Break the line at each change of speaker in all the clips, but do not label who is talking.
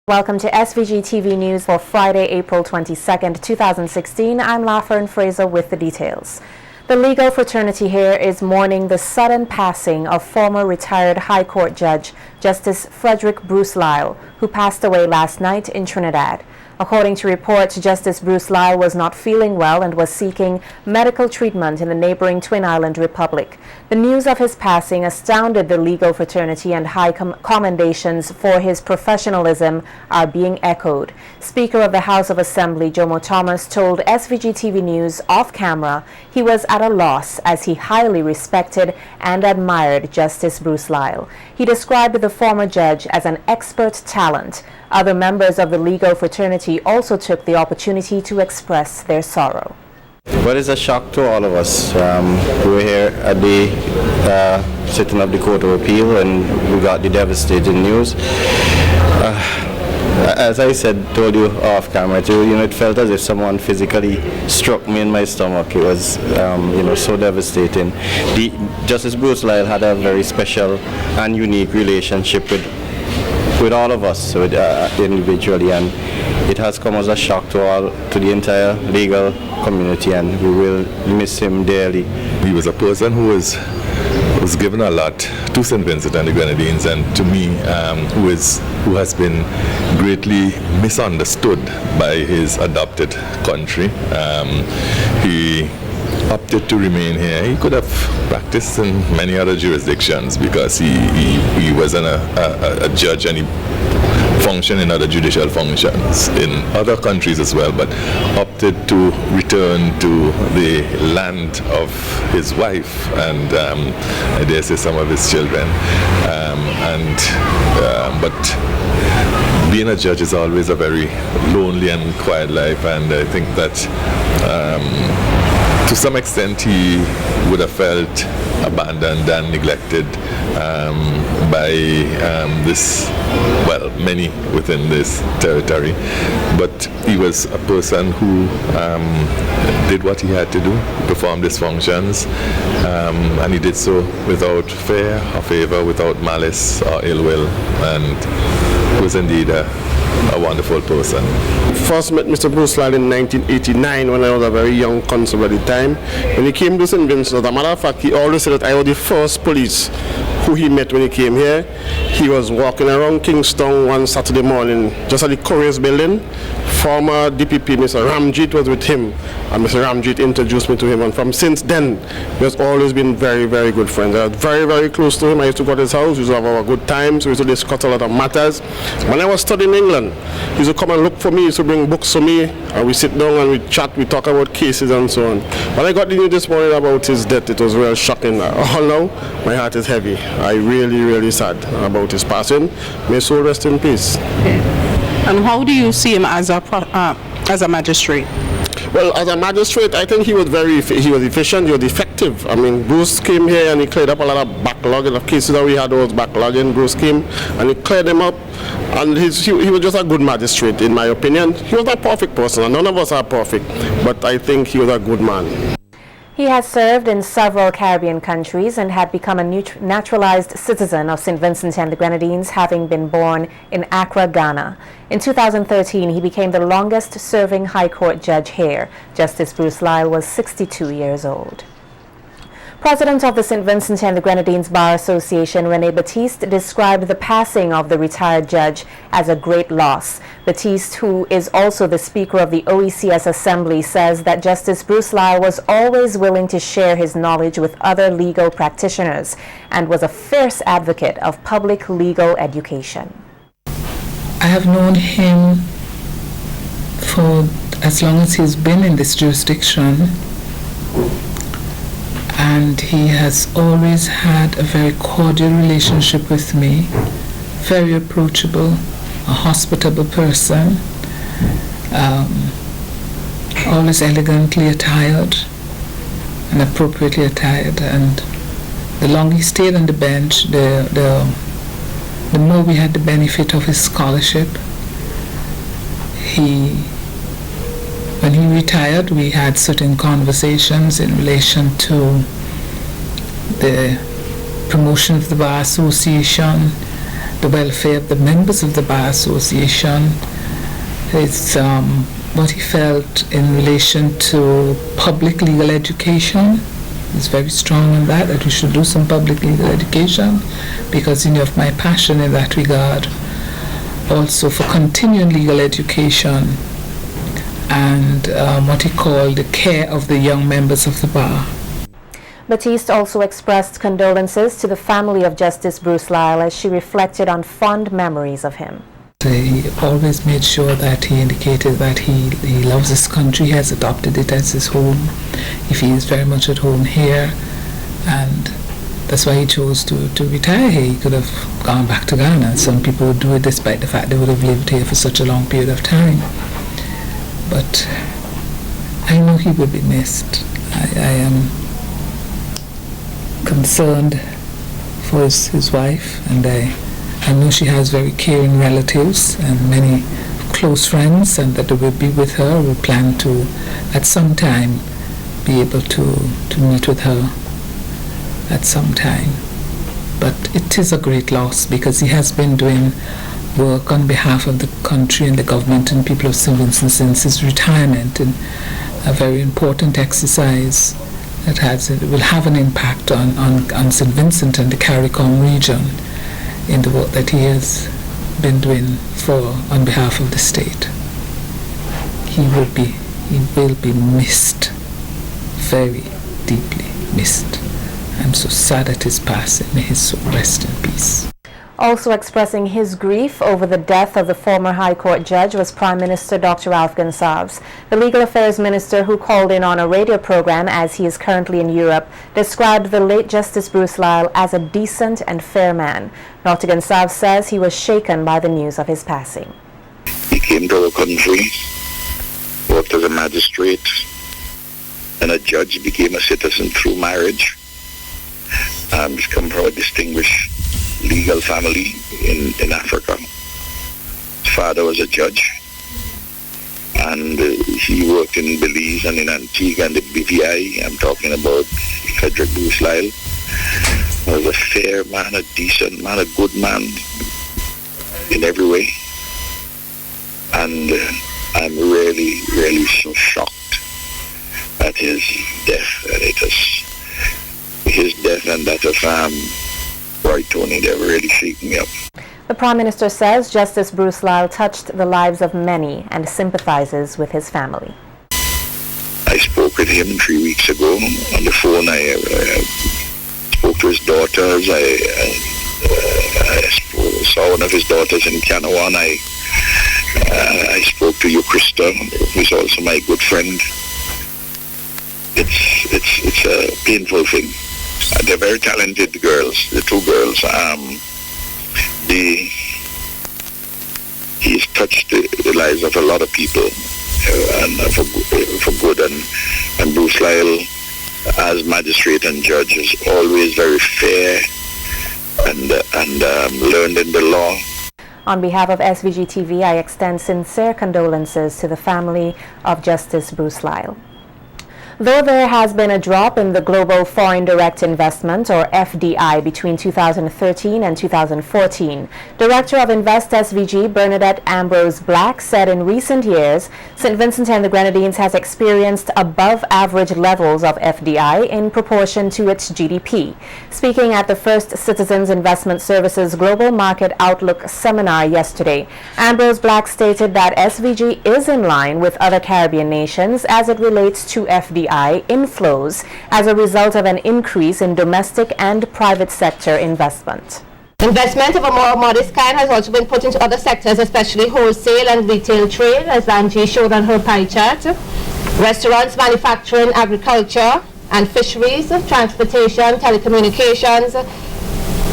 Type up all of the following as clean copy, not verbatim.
Welcome to SVG-TV News for Friday, April 22nd, 2016. I'm Lafern Fraser with the details. The legal fraternity here is mourning the sudden passing of former retired High Court Judge Justice Frederick Bruce Lyle, who passed away last night in Trinidad. According to reports, Justice Bruce Lyle was not feeling well and was seeking medical treatment in the neighboring Twin Island Republic. The news of his passing astounded the legal fraternity, and high commendations for his professionalism are being echoed. Speaker of the House of Assembly, Jomo Thomas, told SVG-TV News off camera he was at a loss as he highly respected and admired Justice Bruce Lyle. He described the former judge as an expert talent. Other members of the legal fraternity also took the opportunity to express their sorrow.
Well, it's a shock to all of us. We were here at the sitting of the Court of Appeal and we got the devastating news. As I told you off camera too, it felt as if someone physically struck me in my stomach. It was, so devastating. Justice Bruce Lyle had a very special and unique relationship with all of us, individually, and it has come as a shock to the entire legal community, and we will miss him dearly.
He was a person who was given a lot to St. Vincent and the Grenadines, and to me, who has been greatly misunderstood by his adopted country. He opted to remain here. He could have practiced in many other jurisdictions because he wasn't a judge, and he functioned in other judicial functions in other countries as well, but opted to return to the land of his wife and I dare say some of his children. But being a judge is always a very lonely and quiet life, and I think that to some extent he would have felt abandoned and neglected by many within this territory. But he was a person who did what he had to do, performed his functions, and he did so without fear or favor, without malice or ill will, and was indeed a wonderful person.
First met Mr. Bruce Lyle in 1989 when I was a very young constable at the time. When he came to St. Vincent, as a matter of fact, he always said that I was the first police who he met when he came here. He was walking around Kingstown one Saturday morning, just at the Couriers building. Former DPP, Mr. Ramjeet, was with him, and Mr. Ramjeet introduced me to him, and from since then, we have always been very, very good friends. I was very, very close to him. I used to go to his house, we used to have our good times, we used to discuss a lot of matters. When I was studying in England, he used to come and look for me, he used to bring books for me, and we sit down and we chat, we talk about cases and so on. When I got the news this morning about his death, it was real shocking. All now, my heart is heavy. I really, really sad about his passing. May his soul rest in peace.
And how do you see him as a magistrate?
Well, as a magistrate, I think he was efficient, he was effective. I mean, Bruce came here and he cleared up a lot of backlog. The cases that we had was backlogging. Bruce came and he cleared them up, and he was just a good magistrate, in my opinion. He was not a perfect person, and none of us are perfect, but I think he was a good man.
He has served in several Caribbean countries and had become a naturalized citizen of St. Vincent and the Grenadines, having been born in Accra, Ghana. In 2013, he became the longest-serving High Court judge here. Justice Bruce Lyle was 62 years old. President of the St. Vincent and the Grenadines Bar Association, René Batiste, described the passing of the retired judge as a great loss. Batiste, who is also the Speaker of the OECS Assembly, says that Justice Bruce Lyle was always willing to share his knowledge with other legal practitioners and was a fierce advocate of public legal education.
I have known him for as long as he's been in this jurisdiction, and he has always had a very cordial relationship with me, very approachable, a hospitable person, always elegantly attired and appropriately attired. And the longer he stayed on the bench, the more we had the benefit of his scholarship. When he retired, we had certain conversations in relation to the promotion of the Bar Association the welfare of the members of the Bar Association. It's what he felt in relation to public legal education. He's very strong on that we should do some public legal education, because of my passion in that regard. Also for continuing legal education and what he called the care of the young members of the bar.
Batiste also expressed condolences to the family of Justice Bruce Lyle as she reflected on fond memories of him.
He always made sure that he indicated that he loves his country, he has adopted it as his home. He feels very much at home here, and that's why he chose to retire here. He could have gone back to Ghana. Some people would do it despite the fact they would have lived here for such a long period of time. But I know he would be missed. I am concerned for his wife, and I know she has very caring relatives and many close friends, and that they will be with her. We plan to, at some time, be able to meet with her at some time. But it is a great loss, because he has been doing work on behalf of the country and the government and people of St. Vincent since his retirement, and a very important exercise that will have an impact on St. Vincent and the CARICOM region in the work that he has been doing on behalf of the state. He will be missed, very deeply missed. I'm so sad at his passing. May his soul rest in peace.
Also expressing his grief over the death of the former High Court judge was Prime Minister Dr. Ralph Gonsalves. The Legal Affairs Minister, who called in on a radio program as he is currently in Europe, described the late Justice Bruce Lyle as a decent and fair man. Dr. Gonsalves says he was shaken by the news of his passing.
He came to our country, worked as a magistrate and a judge, became a citizen through marriage. He's come from a distinguished legal family in Africa. His father was a judge, and he worked in Belize and in Antigua and the BVI. I'm talking about Frederick Bruce Lyle. He was a fair man, a decent man, a good man in every way. And I'm really, really so shocked at his death, and it is his death and that of Roy Tony, they really shaken me up.
The Prime Minister says Justice Bruce Lyle touched the lives of many and sympathizes with his family.
I spoke with him 3 weeks ago on the phone. I spoke to his daughters. I saw one of his daughters in Canawan. I spoke to you, Krista, who's also my good friend. It's a painful thing. They're very talented girls, the two girls. He's touched the lives of a lot of people, and for good. And Bruce Lyle, as magistrate and judge, is always very fair and learned in the law.
On behalf of SVG-TV, I extend sincere condolences to the family of Justice Bruce Lyle. Though there has been a drop in the global foreign direct investment, or FDI, between 2013 and 2014, Director of Invest SVG, Bernadette Ambrose Black, said in recent years, St. Vincent and the Grenadines has experienced above-average levels of FDI in proportion to its GDP. Speaking at the first Citizens Investment Services Global Market Outlook seminar yesterday, Ambrose Black stated that SVG is in line with other Caribbean nations as it relates to FDI inflows as a result of an increase in domestic and private sector investment.
Investment of a more modest kind has also been put into other sectors, especially wholesale and retail trade, as Angie showed on her pie chart. Restaurants, manufacturing, agriculture and fisheries, transportation, telecommunications,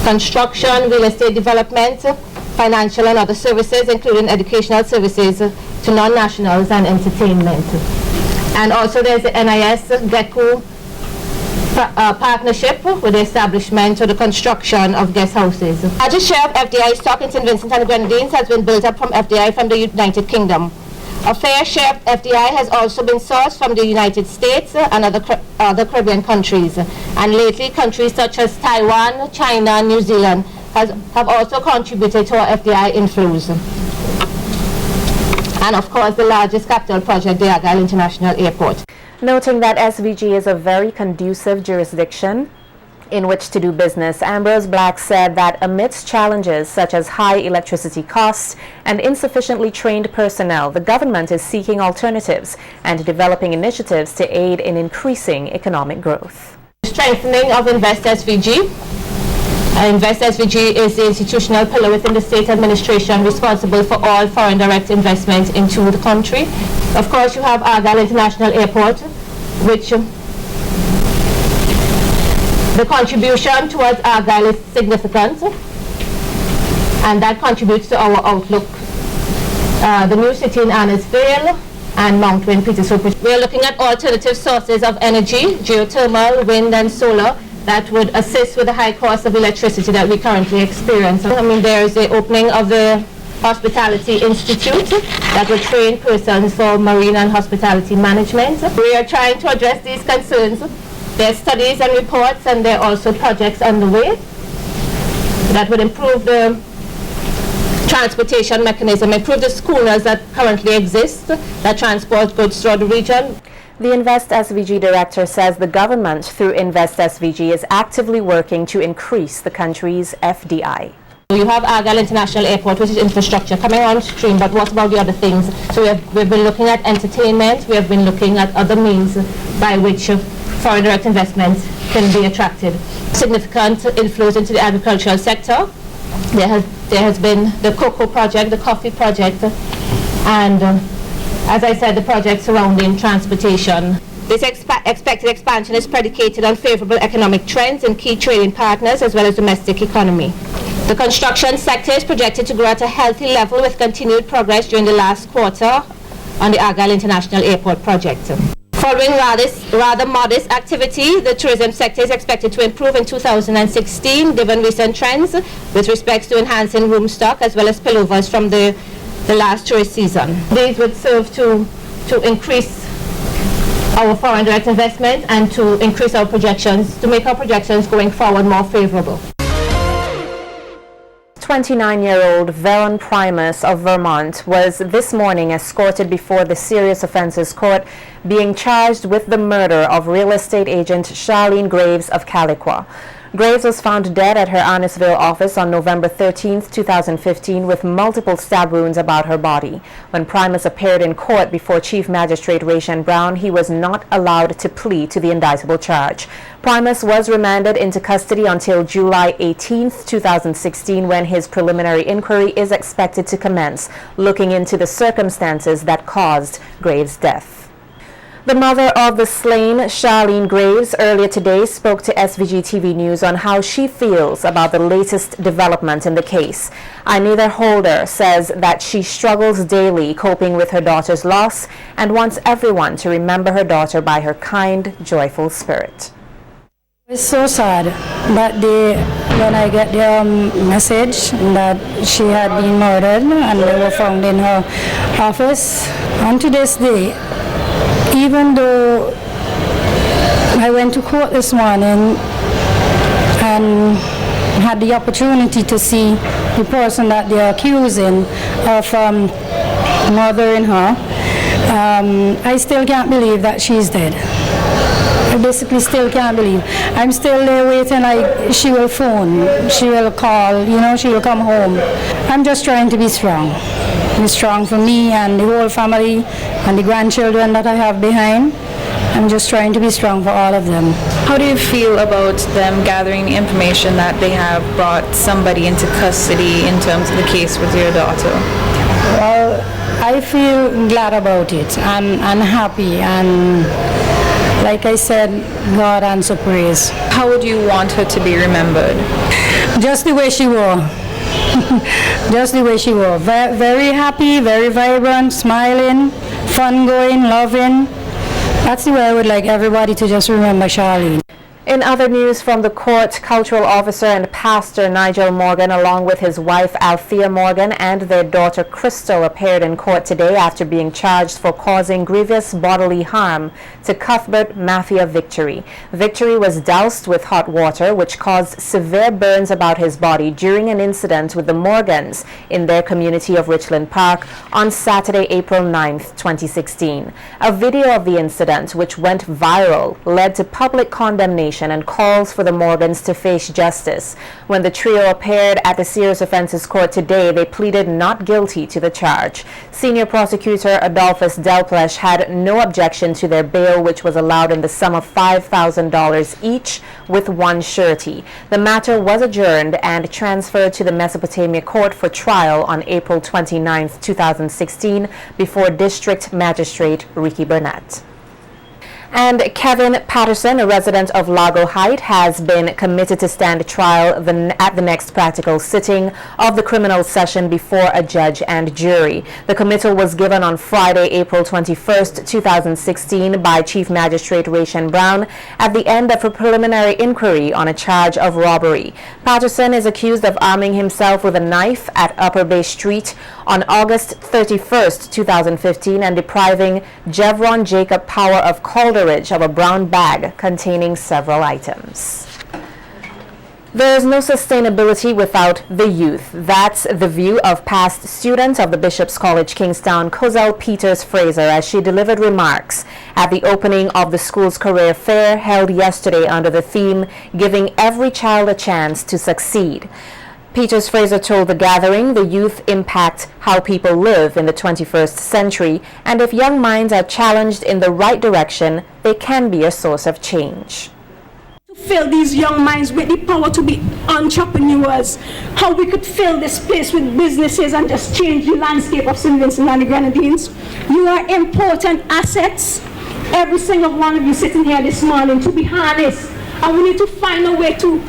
construction, real estate development, financial and other services, including educational services to non-nationals, and entertainment. And also there's the NIS-GECO partnership with the establishment or the construction of guest houses. The largest share of FDI stock in St. Vincent and the Grenadines has been built up from FDI from the United Kingdom. A fair share of FDI has also been sourced from the United States and other Caribbean countries. And lately, countries such as Taiwan, China, and New Zealand have also contributed to our FDI inflows. And of course, the largest capital project, the Argyle International Airport.
Noting that SVG is a very conducive jurisdiction in which to do business, Ambrose Black said that amidst challenges such as high electricity costs and insufficiently trained personnel, the government is seeking alternatives and developing initiatives to aid in increasing economic growth.
Strengthening of Invest SVG. Invest SVG is the institutional pillar within the state administration responsible for all foreign direct investments into the country. Of course, you have Argyle International Airport, which the contribution towards Argyle is significant, and that contributes to our outlook. The new city in Annisvale and Mount Wayne Petersburg. We are looking at alternative sources of energy, geothermal, wind and solar, that would assist with the high cost of electricity that we currently experience. I mean, there is the opening of the Hospitality Institute that will train persons for marine and hospitality management. We are trying to address these concerns. There are studies and reports, and there are also projects underway that would improve the transportation mechanism, improve the schooners that currently exist that transport goods throughout the region.
The Invest SVG director says the government, through Invest SVG, is actively working to increase the country's FDI.
You have Argyle International Airport, which is infrastructure coming on stream, but what about the other things? So we've been looking at entertainment, we have been looking at other means by which foreign direct investments can be attracted. Significant inflows into the agricultural sector. There has been the cocoa project, the coffee project, and as I said, the project surrounding transportation. This expected expansion is predicated on favorable economic trends in key trading partners as well as domestic economy. The construction sector is projected to grow at a healthy level with continued progress during the last quarter on the Argyle International Airport project. Following rather modest activity, the tourism sector is expected to improve in 2016 given recent trends with respect to enhancing room stock as well as spillovers from the last tourist season. These would serve to increase our foreign direct investment and to increase our projections, to make our projections going forward more favorable.
29-year-old Veron Primus of Vermont was this morning escorted before the Serious Offences Court, being charged with the murder of real estate agent Charlene Graves of Caliqua. Graves was found dead at her Annisvale office on November 13, 2015, with multiple stab wounds about her body. When Primus appeared in court before Chief Magistrate Rayshon Brown, he was not allowed to plead to the indictable charge. Primus was remanded into custody until July 18, 2016, when his preliminary inquiry is expected to commence, looking into the circumstances that caused Graves' death. The mother of the slain, Charlene Graves, earlier today spoke to SVG-TV News on how she feels about the latest development in the case. Anita Holder says that she struggles daily coping with her daughter's loss and wants everyone to remember her daughter by her kind, joyful spirit.
It's so sad that when I get the message that she had been murdered and they were found in her office, and to this day, even though I went to court this morning and had the opportunity to see the person that they're accusing of murdering her, I still can't believe that she's dead. I basically still can't believe. I'm still there waiting, like she will phone, she will call, she will come home. I'm just trying to be strong. Be strong for me and the whole family and the grandchildren that I have behind. I'm just trying to be strong for all of them.
How do you feel about them gathering the information that they have brought somebody into custody in terms of the case with your daughter?
Well, I feel glad about it. I'm happy, and like I said, God answer praise.
How would you want her to be remembered?
Just the way she was. Just the way she was. Very happy, very vibrant, smiling, fun going, loving. That's the way I would like everybody to just remember Charlene.
In other news from the court, cultural officer and pastor Nigel Morgan, along with his wife Althea Morgan and their daughter Crystal, appeared in court today after being charged for causing grievous bodily harm to Cuthbert Mafia Victory. Victory was doused with hot water, which caused severe burns about his body during an incident with the Morgans in their community of Richland Park on Saturday, April 9th, 2016. A video of the incident, which went viral, led to public condemnation and calls for the Morgans to face justice. When the trio appeared at the Serious Offences Court today, they pleaded not guilty to the charge. Senior prosecutor Adolphus Delplesh had no objection to their bail, which was allowed in the sum of $5,000 each with one surety. The matter was adjourned and transferred to the Mesopotamia Court for trial on April 29, 2016, before District Magistrate Ricky Burnett. And Kevin Patterson, a resident of Lago Heights, has been committed to stand trial at the next practical sitting of the criminal session before a judge and jury. The committal was given on Friday, April 21st, 2016 by Chief Magistrate Rayshon Brown at the end of a preliminary inquiry on a charge of robbery. Patterson is accused of arming himself with a knife at Upper Bay Street on August 31st, 2015 and depriving Jevron Jacob Power of Calder of a brown bag containing several items. There is no sustainability without the youth. That's the view of past student of the Bishop's College Kingstown, Coselle Peters Fraser, as she delivered remarks at the opening of the school's career fair held yesterday under the theme, Giving Every Child a Chance to Succeed. Peters Fraser told the gathering the youth impact how people live in the 21st century, and if young minds are challenged in the right direction, they can be a source of change.
To fill these young minds with the power to be entrepreneurs, how we could fill this place with businesses and just change the landscape of St. Vincent and the Grenadines. You are important assets, every single one of you sitting here this morning, to be harnessed, and we need to find a way to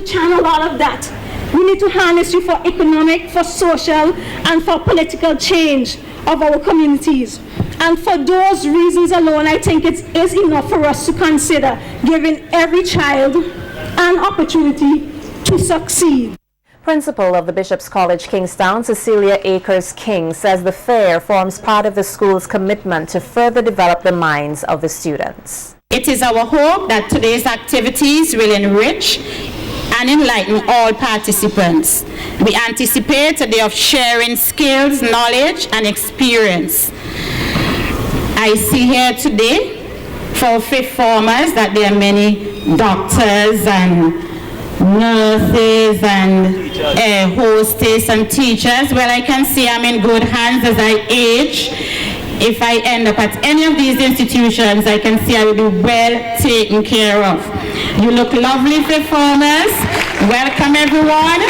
channel all of that. We need to harness you for economic, for social, and for political change of our communities. And for those reasons alone, I think it is enough for us to consider giving every child an opportunity to succeed.
Principal of the Bishop's College Kingstown, Cecelia Akers-King, says the fair forms part of the school's commitment to further develop the minds of the students.
It is our hope that today's activities will enrich and enlighten all participants. We anticipate a day of sharing skills, knowledge, and experience. I see here today for fifth formers that there are many doctors and nurses and hostess and teachers. Well, I can see I'm in good hands as I age. If I end up at any of these institutions, I can see I will be well taken care of. You look lovely, performers. Welcome, everyone,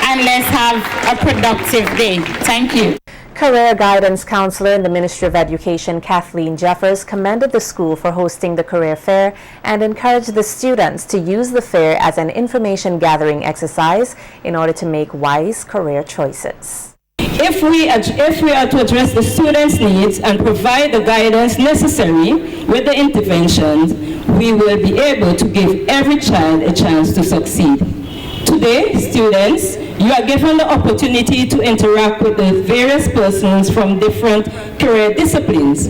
and let's have a productive day. Thank you.
Career Guidance Counselor in the Ministry of Education, Kathleen Jeffers, commended the school for hosting the career fair and encouraged the students to use the fair as an information gathering exercise in order to make wise career choices.
If we are to address the students' needs and provide the guidance necessary with the interventions, we will be able to give every child a chance to succeed. Today, students, you are given the opportunity to interact with the various persons from different career disciplines.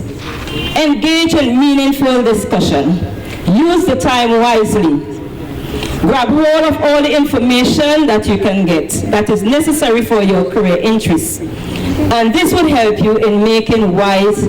Engage in meaningful discussion. Use the time wisely. Grab hold of all the information that you can get that is necessary for your career interests. And this will help you in making wise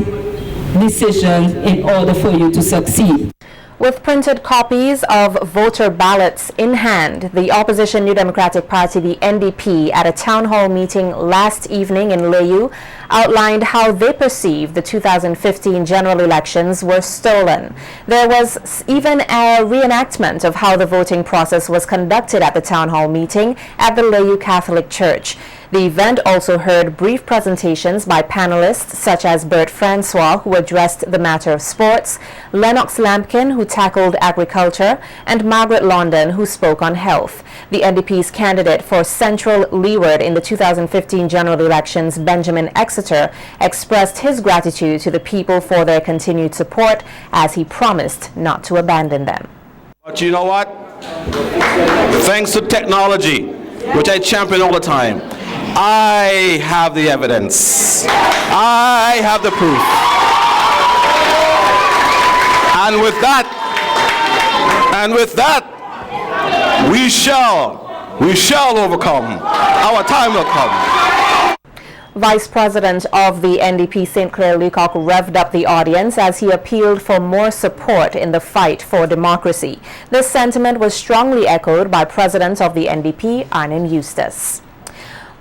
decisions in order for you to succeed.
With printed copies of voter ballots in hand, the opposition New Democratic Party, the NDP, at a town hall meeting last evening in Layou, outlined how they perceive the 2015 general elections were stolen. There was even a reenactment of how the voting process was conducted at the town hall meeting at the Layou Catholic Church. The event also heard brief presentations by panelists such as Bert Francois, who addressed the matter of sports, Lennox Lampkin, who tackled agriculture, and Margaret London, who spoke on health. The NDP's candidate for Central Leeward in the 2015 general elections, Benjamin Exeter, expressed his gratitude to the people for their continued support as he promised not to abandon them.
But you know what? Thanks to technology, which I champion all the time, I have the evidence. I have the proof. And with that, we shall overcome. Our time will come.
Vice President of the NDP, St. Clair Leacock, revved up the audience as he appealed for more support in the fight for democracy. This sentiment was strongly echoed by President of the NDP, Arnim Eustace.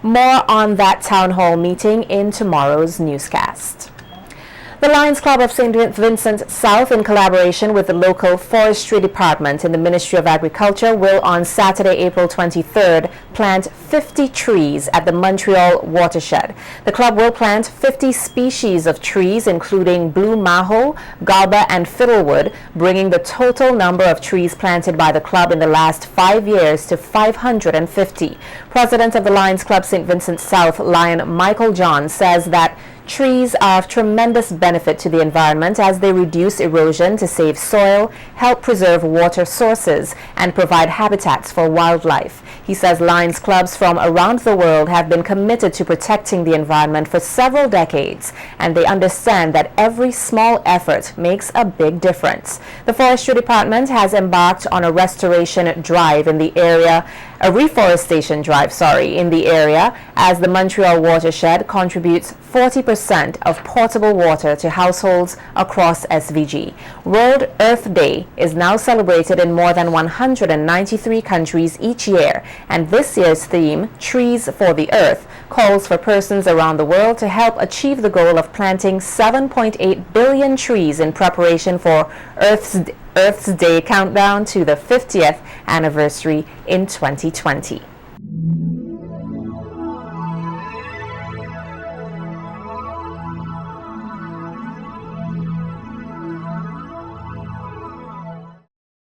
More on that town hall meeting in tomorrow's newscast. The Lions Club of St. Vincent South, in collaboration with the local forestry department in the Ministry of Agriculture, will on Saturday, April 23rd, plant 50 trees at the Montreal watershed. The club will plant 50 species of trees, including blue maho, galba, and fiddlewood, bringing the total number of trees planted by the club in the last 5 years to 550. President of the Lions Club St. Vincent South, Lion Michael John, says that trees are of tremendous benefit to the environment as they reduce erosion to save soil, help preserve water sources, and provide habitats for wildlife. He says Lions clubs from around the world have been committed to protecting the environment for several decades, and they understand that every small effort makes a big difference. The Forestry Department has embarked on a restoration drive in the area, a reforestation drive, in the area, as the Montreal watershed contributes 40% of potable water to households across SVG. World Earth Day is now celebrated in more than 193 countries each year, and this year's theme, Trees for the Earth, calls for persons around the world to help achieve the goal of planting 7.8 billion trees in preparation for Earth's Day countdown to the 50th anniversary in 2020.